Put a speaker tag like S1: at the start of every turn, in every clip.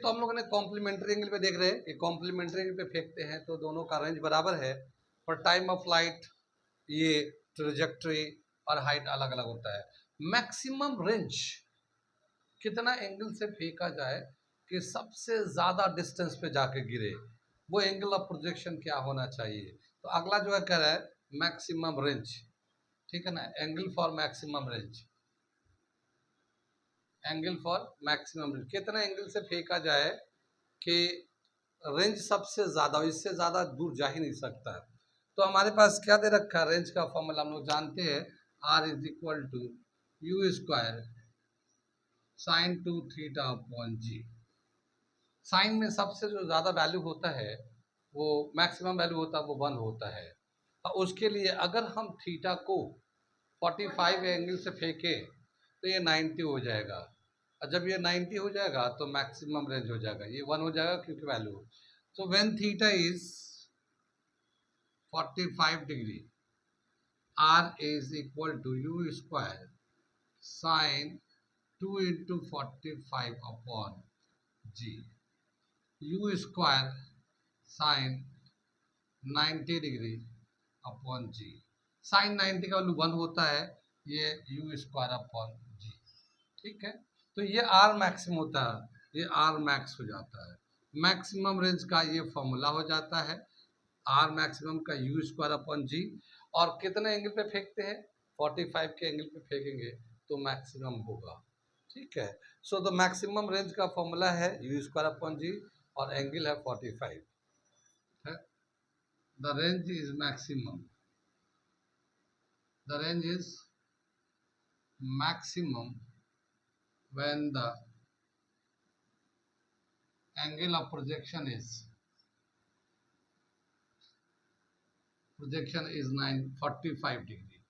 S1: तो हम लोगों ने कॉम्प्लीमेंट्री एंगल पे देख रहे हैं कि कॉम्प्लीमेंट्री एंगल पे फेंकते हैं तो दोनों का रेंज बराबर है, पर टाइम ऑफ फ्लाइट, ये ट्रेजेक्ट्री और हाइट अलग अलग होता है। मैक्सिमम रेंज कितना एंगल से फेंका जाए कि सबसे ज़्यादा डिस्टेंस पे जाके गिरे, वो एंगल ऑफ प्रोजेक्शन क्या होना चाहिए। तो अगला जो है कह रहा है मैक्सिमम रेंज, ठीक है ना, angle for maximum range, angle for maximum range, कितना एंगल से फेंका जाए कि रेंज सबसे ज़्यादा, इससे ज़्यादा दूर जा ही नहीं सकता है। तो हमारे पास क्या दे रखा है, रेंज का फॉर्मूला हम लोग जानते हैं, R is equal to u square sine 2 theta upon g. Sine में सबसे जो ज़्यादा वैल्यू होता है वो मैक्सिमम वैल्यू होता है, वो 1 होता है। और उसके लिए अगर हम थीटा को 45 एंगल से फेंके तो ये 90 हो जाएगा, और जब ये 90 हो जाएगा तो मैक्सिमम रेंज हो जाएगा, ये 1 हो जाएगा क्योंकि value. So when theta is 45 degree, R is equal to u square sine 2 into 45 upon g, u square sine 90 degree upon g. Sine 90 का वैल्यू 1 होता है, ये यू स्क्वायर अपॉन जी, ठीक है। तो ये आर मैक्सिमम होता है, ये आर मैक्स हो जाता है, मैक्सिमम रेंज का ये फॉर्मूला हो जाता है, आर मैक्सिमम का यू स्क्वायर अपॉन जी। और कितने एंगल पे फेंकते हैं, 45 के एंगल पे फेंकेंगे तो मैक्सिमम होगा, ठीक है। सो द मैक्सिमम रेंज का फॉर्मूला है यू स्क्वायर अपॉन जी और एंगल है 45 है। The range is maximum, the range is maximum when the angle of projection is 45 degree,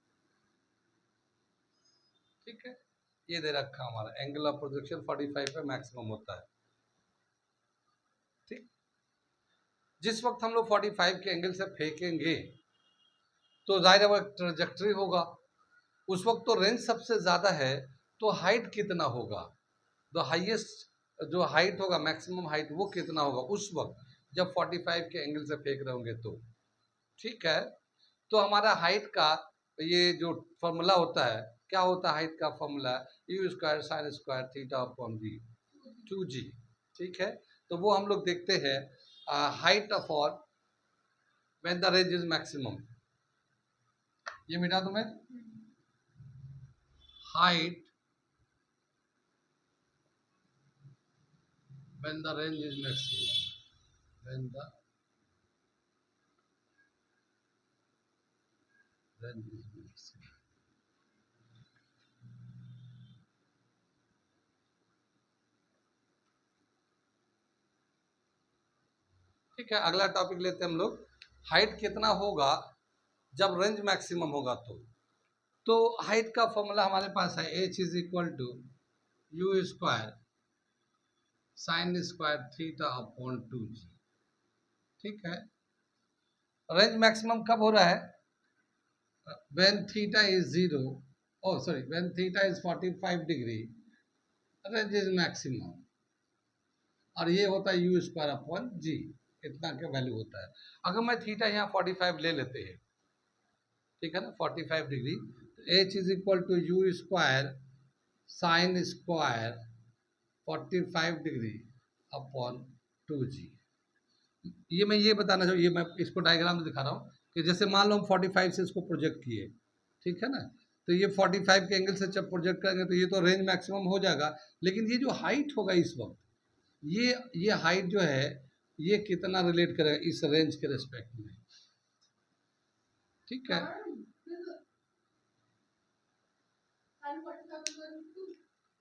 S1: ठीक है। ये दे रखा हमारा एंगल ऑफ प्रोजेक्शन 45 पे मैक्सिमम होता है, ठीक। जिस वक्त हम लोग 45 के एंगल से फेंकेंगे तो जाहिर है वो ट्रेजेक्ट्री होगा, उस वक्त तो रेंज सबसे ज़्यादा है, तो हाइट कितना होगा, द हाईएस्ट जो हाइट होगा, मैक्सिमम हाइट वो कितना होगा उस वक्त जब 45 के एंगल से फेंक रहे होंगे तो, ठीक है। तो हमारा हाइट का ये जो फॉर्मूला होता है, क्या होता है हाइट का formula, u square sine square theta upon g 2g, ठीक है। तो वो हम लोग देखते हैं हाइट ऑफ और when the range is maximum, ये मिटा दूं मैं, height when the range is maximum, when the range is maximum। ठीक है, अगला टॉपिक लेते हैं हम लोग, हाइट कितना होगा जब रेंज मैक्सिमम होगा। तो हाइट का फॉर्मूला हमारे पास है h is equal to u square sine square theta upon 2g, ठीक है। रेंज मैक्सिमम कब हो रहा है, when theta is 0, oh sorry, when theta is 45 degree, range is maximum, और ये होता है यू स्क्वायर अपॉन जी, इतना का वैल्यू होता है। अगर मैं थीटा यहाँ 45 ले लेते हैं, ठीक है ना, 45 डिग्री, तो h is equal to u square sine square 45 degree upon 2g। ये मैं ये बताना चाहूँ, ये मैं इसको डायग्राम में दिखा रहा हूँ कि जैसे मान लो हम 45 से इसको प्रोजेक्ट किए, ठीक है ना, तो ये 45 के एंगल से जब प्रोजेक्ट करेंगे तो ये तो रेंज मैक्सिमम हो जाएगा, लेकिन ये जो हाइट होगा इस वक्त, ये हाइट जो है ये कितना रिलेट करेगा इस रेंज के रेस्पेक्ट में, ठीक है।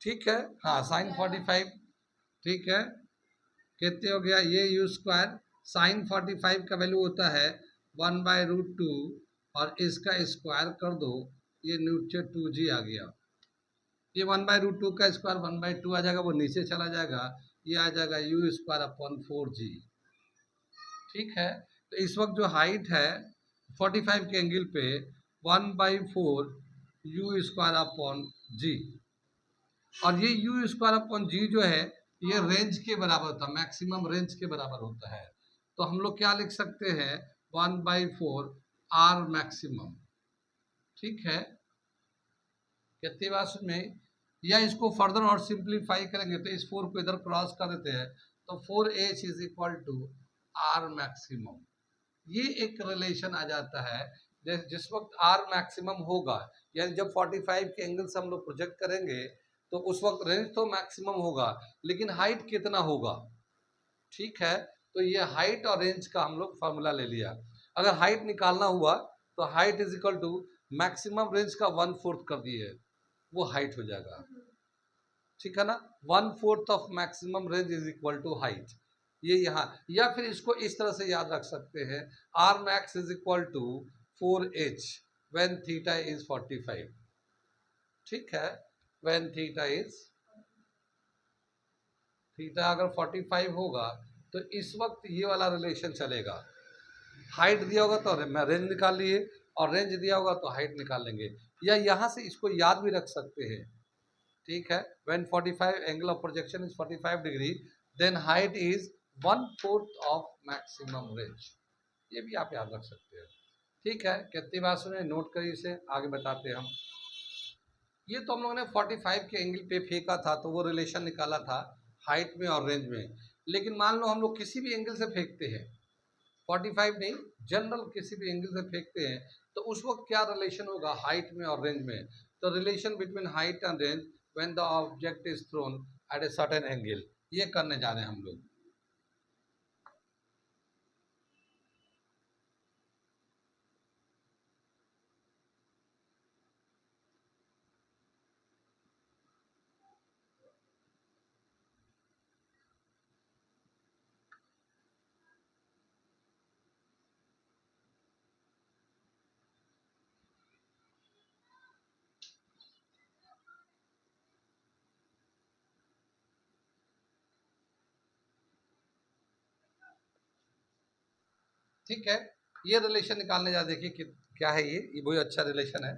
S1: ठीक है, हाँ साइन 45, ठीक है, कितने हो गया, ये यू स्क्वायर साइन 45 का वैल्यू होता है 1/√2 और इसका स्क्वायर कर दो, ये नीचे 2g आ गया, ये 1/√2 का स्क्वायर 1/2 आ जाएगा, वो नीचे चला जाएगा, ये आ जाएगा यू स्क्वायर अपॉन 4g, ठीक है। तो इस वक्त जो हाइट है 45 के एंगल पे 1/4 यू स्क्वायर अपॉन जी, और ये यू स्क्वायर अपॉन जी जो है ये रेंज के बराबर होता है, मैक्सिमम रेंज के बराबर होता है। तो हम लोग क्या लिख सकते हैं, 1/4 आर मैक्सिमम। ठीक है, कितनी बात में, या इसको फर्दर और सिंप्लीफाई करेंगे तो इस 4 को इधर क्रॉस कर देते हैं, तो 4h is equal to R maximum. ये एक रिलेशन आ जाता है, जिस वक्त आर मैक्सिमम होगा, यानी जब 45 के एंगल से हम लोग प्रोजेक्ट करेंगे तो उस वक्त रेंज तो मैक्सिमम होगा, लेकिन हाइट कितना होगा। ठीक है, तो ये हाइट और रेंज का हम लोग फार्मूला ले लिया। अगर हाइट निकालना हुआ तो height is equal to maximum range का 1/4 कर दिए, वो हाइट हो जाएगा। ठीक है ना, 1/4 of maximum range is equal to height. ये यहाँ, या फिर इसको इस तरह से याद रख सकते हैं, R max is equal to 4h when theta is 45। ठीक है, व्हेन थीटा अगर 45 होगा तो इस वक्त ये वाला रिलेशन चलेगा। हाइट दिया होगा तो रेंज निकाल लिए, और रेंज दिया होगा तो हाइट निकाल लेंगे, या यहाँ से इसको याद भी रख सकते हैं। ठीक है, when 45 angle of projection is 45 degree, then height is 1/4 of maximum range। ये भी आप याद रख सकते हैं। ठीक है, कितनी बात सुने, नोट करिए इसे, आगे बताते हैं हम। ये तो हम लोगों ने 45 के एंगल पे फेंका था, तो वो रिलेशन निकाला था हाइट में और रेंज में। लेकिन मान लो हम लोग किसी भी एंगल से फेंकते हैं, 45 नहीं, जनरल किसी भी एंगल से फेंकते हैं, तो उस वक्त क्या रिलेशन होगा हाइट में और रेंज में। तो relation between height and range when the object is thrown at a certain angle, ये करने जा रहे हैं हम लोग। ठीक है, ये रिलेशन निकालने जा, देखिए कि क्या है, ये बहुत अच्छा रिलेशन है।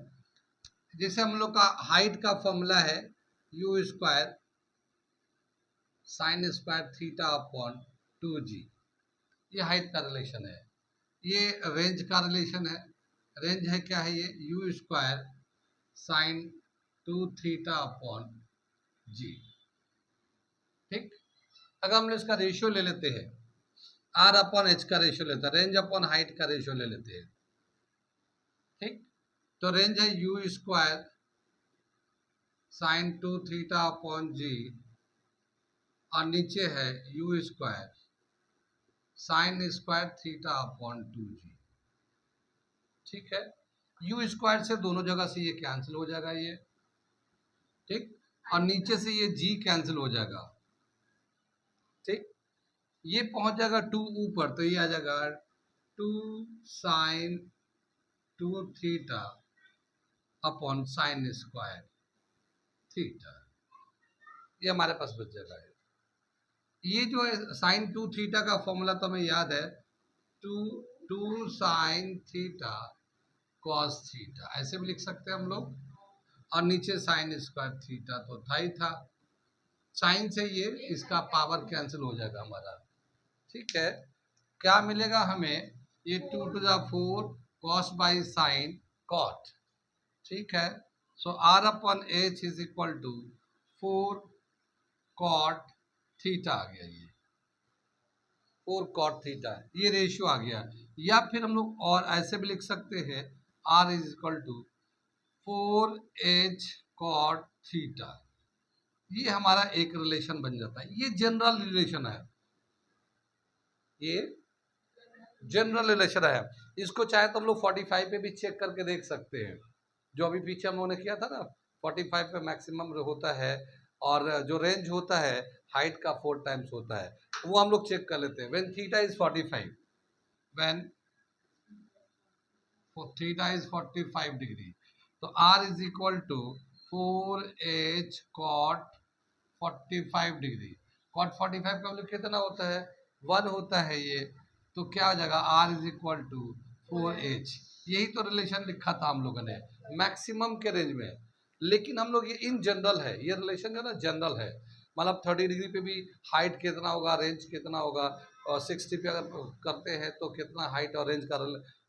S1: जैसे हम लोग का हाइट का फॉर्मूला है u² sign square theta upon 2g, ये हाइट का रिलेशन है। ये रेंज का रिलेशन है, रेंज है क्या है, ये u² sign 2 theta upon g। ठीक, अगर हम इसका रेशियो ले लेते हैं, आर अपॉन एच का रेशियो लेते हैं, रेंज अपॉन हाइट का रेशियो ले लेते हैं। ठीक, तो रेंज है u² sign 2 theta upon g, और नीचे है u² sign square theta upon 2g। ठीक है, u² से दोनों जगह से ये कैंसिल हो जाएगा ये। ठीक, और नीचे से ये g कैंसिल हो जाएगा। ठीक, ये पहुंच जाएगा 2 ऊपर, तो ये आ जाएगा 2 sine 2 theta upon sine square theta, ये हमारे पास बच जाएगा। ये जो है साइन 2 थीटा का फॉर्मूला तो हमें याद है, 2 साइन थीटा कॉस थीटा, ऐसे भी लिख सकते हैं हम लोग, और नीचे साइन स्क्वायर थीटा तो था ही था, साइन से ये इसका पावर कैंसिल हो जाएगा हमारा। ठीक है, क्या मिलेगा हमें, ये 2⁴ कॉस बाई साइन कॉट। ठीक है, so R upon H is equal to 4 cot theta आ गया, ये 4 कॉट थीटा, ये रेशियो आ गया। या फिर हम लोग और ऐसे भी लिख सकते हैं, R is equal to 4h cot theta, ये हमारा एक रिलेशन बन जाता है। ये जनरल रिलेशन है, ये जनरल रिलेशन है। इसको चाहे तो हम लोग 45 पे भी चेक करके देख सकते हैं, जो अभी पीछे हम लोगों ने किया था ना, 45 पे मैक्सिमम होता है, और जो रेंज होता है हाइट का 4 टाइम्स होता है, वो हम लोग चेक कर लेते हैं। When theta is 45, when theta is 45 degree, तो R is equal to 4h cot 45 degree. Cot 45 का मतलब कितना होता है, 1 होता है ये, तो क्या हो जाएगा, are is equal to 4h। यही तो रिलेशन लिखा था हम लोगों ने मैक्सिमम के रेंज में, लेकिन हम लोग ये इन जनरल है, ये रिलेशन जो है ना जनरल है, मतलब 30 डिग्री पे भी हाइट कितना होगा, रेंज कितना होगा, और 60 पे अगर करते हैं तो कितना हाइट और रेंज का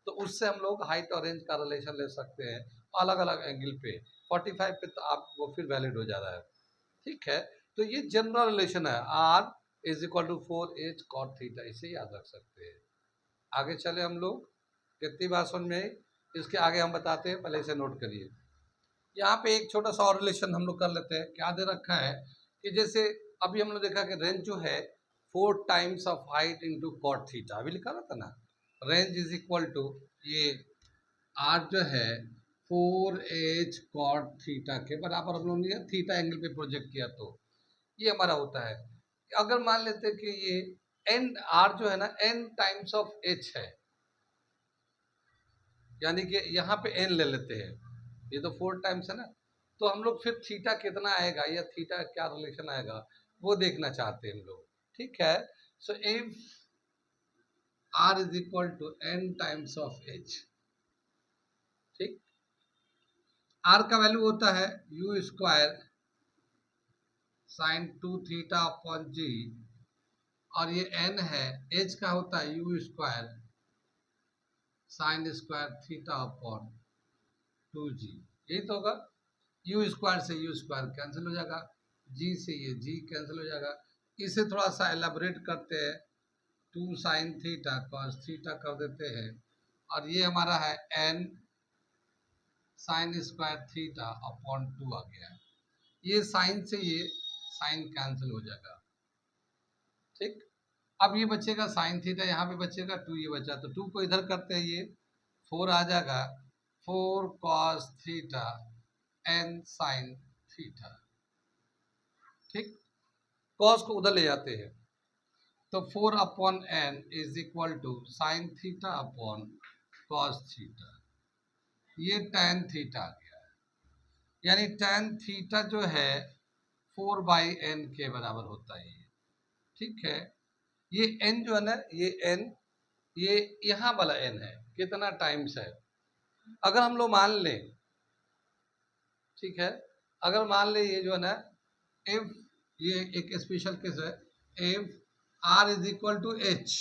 S1: तो उससे हम लोग हाइट और रेंज का रिलेशन ले सकते हैं अलग अलग एंगल पे। 45 पे तो आप वो फिर वैलिड हो जा रहा है। ठीक है, तो ये जनरल रिलेशन है, R is equal to 4h cot theta, इसे याद रख सकते हैं। आगे चले हम लोग, कितनी बात समझ में आई, इसके आगे हम बताते हैं, पहले इसे नोट करिए। यहाँ पे एक छोटा सा और रिलेशन हम लोग कर लेते हैं। क्या दे रखा है कि जैसे अभी हम लोग देखा कि रेंज जो है 4 times of height into cot theta, अभी लिखा रहता ना, रेंज इज इक्वल टू ये आर जो है 4h कॉट थीटा के बराबर हम लोग ने थीटा एंगल पे प्रोजेक्ट किया, तो ये हमारा होता है। अगर मान लेते हैं कि ये एन आर जो है ना n टाइम्स ऑफ h है, यानी कि यहाँ पे n ले लेते हैं, ये तो 4 टाइम्स है ना, तो हम लोग फिर थीटा कितना आएगा या थीटा क्या रिलेशन आएगा वो देखना चाहते हैं हम लोग। ठीक है, so if r is equal to n times of h, ठीक, r का वैल्यू होता है u square sine 2 theta upon g, और ये n है, h का होता है u square sine square theta upon 2g, यही तो होगा। u स्क्वायर से u स्क्वायर कैंसिल हो जाएगा, g से ये g कैंसिल हो जाएगा। इसे थोड़ा सा एलाबोरेट करते हैं, 2 साइन थीटा कॉस थीटा कर देते हैं, और ये हमारा है n sign square theta upon 2 आ गया है। ये साइन से ये साइन कैंसिल हो जाएगा। ठीक, अब ये बचेगा साइन थीटा, यहाँ पे बचेगा 2, ये बचा, तो 2 को इधर करते हैं, ये 4 आ जाएगा, 4 cos theta n sine theta. ठीक, कॉस को उधर ले जाते हैं, तो 4 upon n is equal to sine theta upon cos theta, ये tan थीटा आ गया है, यानी tan थीटा जो है 4/n के बराबर होता है। ठीक है, ये n जो है ना, ये n, ये यहाँ वाला n है, कितना टाइम्स है, अगर हम लोग मान लें, ठीक है, अगर मान ले ये जो है ना, इफ ये एक स्पेशल केस है, if r is equal to h,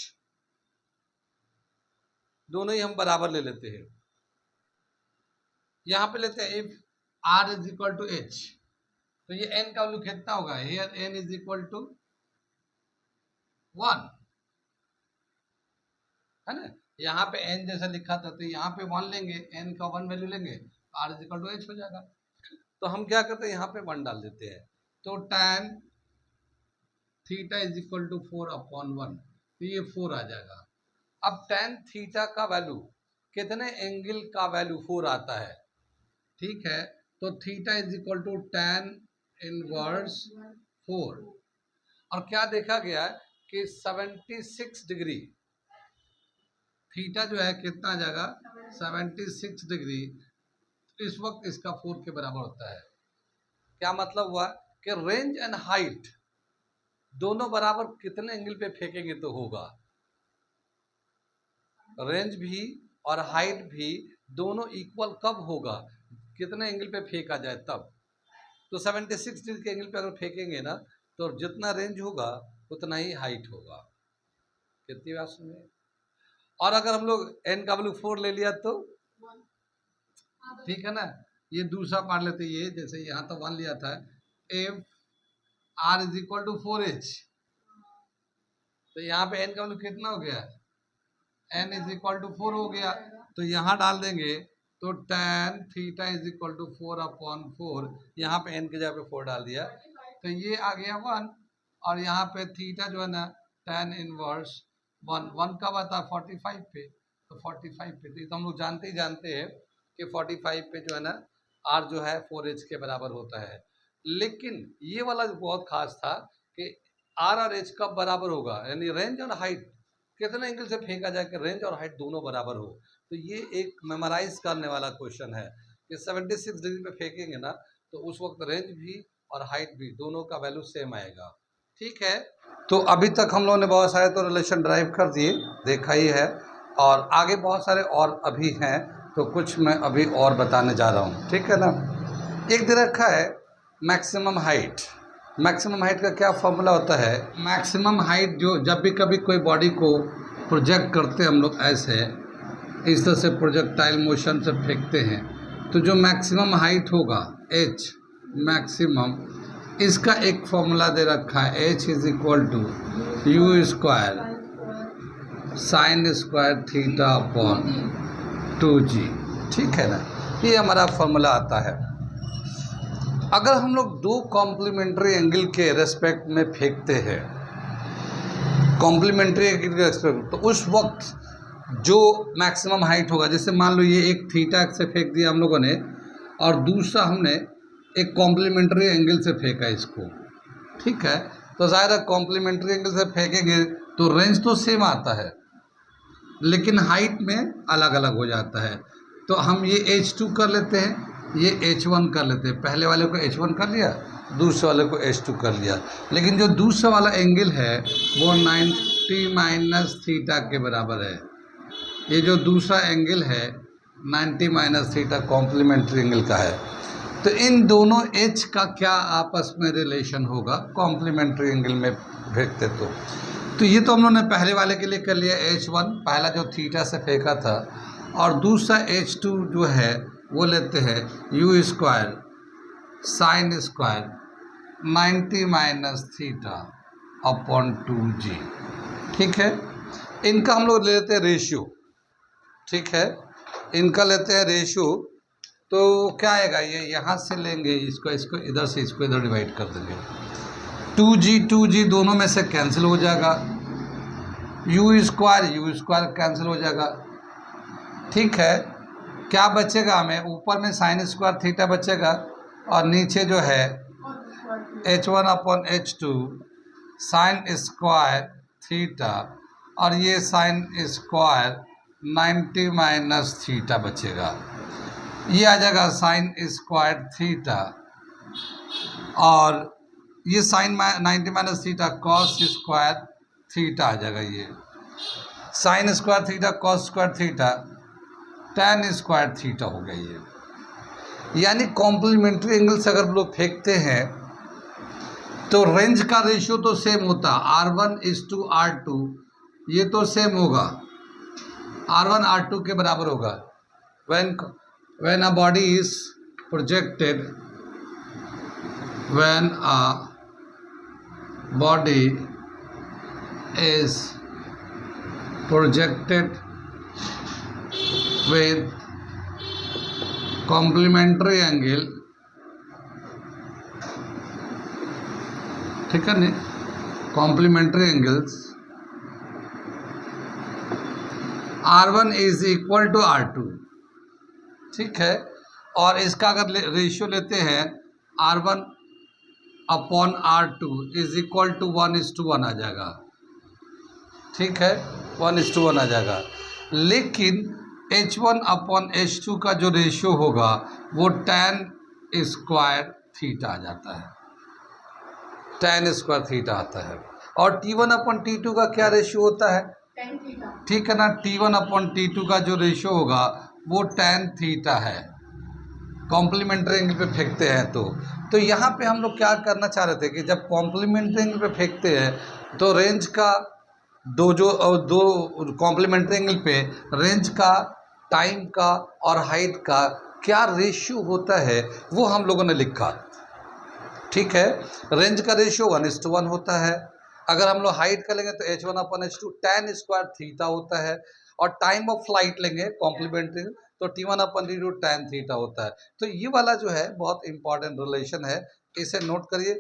S1: दोनों ही हम बराबर ले लेते हैं, यहाँ पे लेते हैं if r is equal to h, तो ये n का वैल्यू कितना होगा, here n is equal to 1 है ना, यहाँ पे n जैसा लिखा था, तो यहाँ पे 1 लेंगे, n का 1 वैल्यू लेंगे, r is equal to h हो जाएगा। तो हम क्या करते हैं, यहाँ पे 1 डाल देते हैं, तो tan theta is equal to 4 upon 1, तो ये 4 आ जाएगा। अब tan थीटा का वैल्यू कितने एंगल का वैल्यू 4 आता है, ठीक है, तो theta is equal to tan inverse 4, और क्या देखा गया है कि 76 डिग्री थीटा जो है कितना आ जाएगा, 76 डिग्री, इस वक्त इसका 4 के बराबर होता है। क्या मतलब हुआ कि रेंज एंड हाइट दोनों बराबर कितने एंगल पे फेंकेंगे तो होगा, रेंज भी और हाइट भी दोनों इक्वल कब होगा, कितने एंगल पे फेंका जाए तब। तो 76 डिग्री के एंगल पे अगर फेंकेंगे ना, तो जितना रेंज होगा उतना ही हाइट होगा। कितनी बात सुनिए, और अगर हम लोग n का वैल्यू 4 ले लिया तो ठीक है ना, ये दूसरा पार्ट लेते, ये जैसे यहाँ तो 1 लिया था, if r is equal to 4h, तो यहाँ पे n का वैल्यू कितना हो गया, n इज इक्वल टू 4 हो गया, तो यहाँ डाल देंगे, तो tan theta is equal to 4 upon 4, यहाँ पे n की जगह पे 4 डाल दिया, तो ये आ गया 1, और यहाँ पे थीटा जो है ना tan इनवर्स 1 कब आता है, 45 पे, तो 45 पे, तो हम लोग जानते ही जानते हैं कि 45 पे जो है ना r जो है 4h के बराबर होता है। लेकिन ये वाला बहुत खास था कि r और h कब बराबर होगा, यानी रेंज और हाइट कितने एंगल से फेंका जाए कि रेंज और हाइट दोनों बराबर हो। तो ये एक मेमोराइज करने वाला क्वेश्चन है कि 76 डिग्री पे फेंकेंगे ना, तो उस वक्त रेंज भी और हाइट भी दोनों का वैल्यू सेम आएगा। ठीक है, तो अभी तक हम लोगों ने बहुत सारे तो रिलेशन ड्राइव कर दिए, देखा ही है, और आगे बहुत सारे और अभी हैं, तो कुछ मैं अभी और बताने जा रहा हूँ। ठीक है ना, एक दे रखा है मैक्सिमम हाइट, मैक्सिमम हाइट का क्या फॉर्मूला होता है? मैक्सिमम हाइट जो जब भी कभी कोई बॉडी को प्रोजेक्ट करते हैं हम लोग ऐसे इस तरह से प्रोजेक्टाइल मोशन से फेंकते हैं, तो जो मैक्सिमम हाइट होगा h मैक्सिमम, इसका एक फॉर्मूला दे रखा है, h is equal to u square sine square theta upon 2g। ठीक है ना, ये हमारा फॉर्मूला आता है। अगर हम लोग दो कॉम्प्लीमेंट्री एंगल के रेस्पेक्ट में फेंकते हैं, कॉम्प्लीमेंट्री एंगल के रेस्पेक्ट, तो उस वक्त जो मैक्सिमम हाइट होगा, जैसे मान लो ये एक थीटा से फेंक दिया हम लोगों ने और दूसरा हमने एक कॉम्प्लीमेंट्री एंगल से फेंका इसको, ठीक है, तो ज़ाहिर है कॉम्प्लीमेंट्री एंगल से फेंकेंगे तो रेंज तो सेम आता है लेकिन हाइट में अलग अलग हो जाता है। तो हम ये h2 कर लेते हैं, ये h1 कर लेते हैं। पहले वाले को h1 कर लिया, दूसरे वाले को h2 कर लिया, लेकिन जो दूसरा वाला एंगल है वो 90 माइनस थीटा के बराबर है। ये जो दूसरा एंगल है 90 माइनस थीटा कॉम्प्लीमेंट्री एंगल का है। तो इन दोनों h का क्या आपस में रिलेशन होगा कॉम्प्लीमेंट्री एंगल में फेंकते तो ये तो हम लोगों ने पहले वाले के लिए कर लिया h1, पहला जो थीटा से फेंका था, और दूसरा h2 जो है वो लेते हैं you square sine square 90 minus theta upon 2g। ठीक है, इनका हम लोग ले लेते हैं रेशियो। ठीक है, इनका लेते हैं रेशियो, तो क्या आएगा, ये यहाँ से लेंगे इसको इधर से इसको इधर डिवाइड कर देंगे, 2g दोनों में से कैंसिल हो जाएगा, यू स्क्वायर कैंसिल हो जाएगा। ठीक है, क्या बचेगा हमें, ऊपर में साइन स्क्वायर थीटा बचेगा और नीचे जो है h1 upon h2 sign square theta, और ये साइन स्क्वायर 90 माइनस थीटा बचेगा। ये आ जाएगा साइन स्क्वायर थीटा, और ये sine 90 minus theta cos square theta आ जाएगा। ये sine square theta cos square theta tan square theta हो गया ये। यानी कॉम्प्लीमेंट्री एंगल से अगर लोग फेंकते हैं तो रेंज का रेशियो तो सेम होता, R1:R2 ये तो सेम होगा, R1 R2 के बराबर होगा। when a body is projected when a body is projected with complementary angle, ठीक है, नहीं complementary angles, R1 is equal to R2। ठीक है, और इसका अगर रेशियो लेते हैं R1 upon R2 is equal to 1:1 आ जाएगा। ठीक है, 1:1 आ जाएगा, लेकिन H1 अपॉन H2 का जो रेशियो होगा वो tan स्क्वायर थीटा आ जाता है, tan स्क्वायर थीटा आता है। और T1 अपॉन T2 का क्या रेशियो होता है, tan थीटा। ठीक है ना, T1 अपॉन T2 का जो रेशियो होगा वो tan थीटा है, कॉम्प्लीमेंट्री एंगल पे फेंकते हैं। तो यहाँ पे हम लोग क्या करना चाह रहे थे कि जब कॉम्प्लीमेंट्री एंगल पे फेंकते हैं तो रेंज का दो कॉम्प्लीमेंट्री एंगल पे रेंज का, टाइम का और हाइट का क्या रेशियो होता है वो हम लोगों ने लिखा। ठीक है, रेंज का रेशियो 1:1 होता है। अगर हम लोग हाइट का लेंगे तो H1 upon H2 tan square theta होता है, और टाइम ऑफ फ्लाइट लेंगे कॉम्प्लीमेंट्री तो T1 upon T2 tan theta होता है। तो ये वाला जो है बहुत इंपॉर्टेंट रिलेशन है, इसे नोट करिए।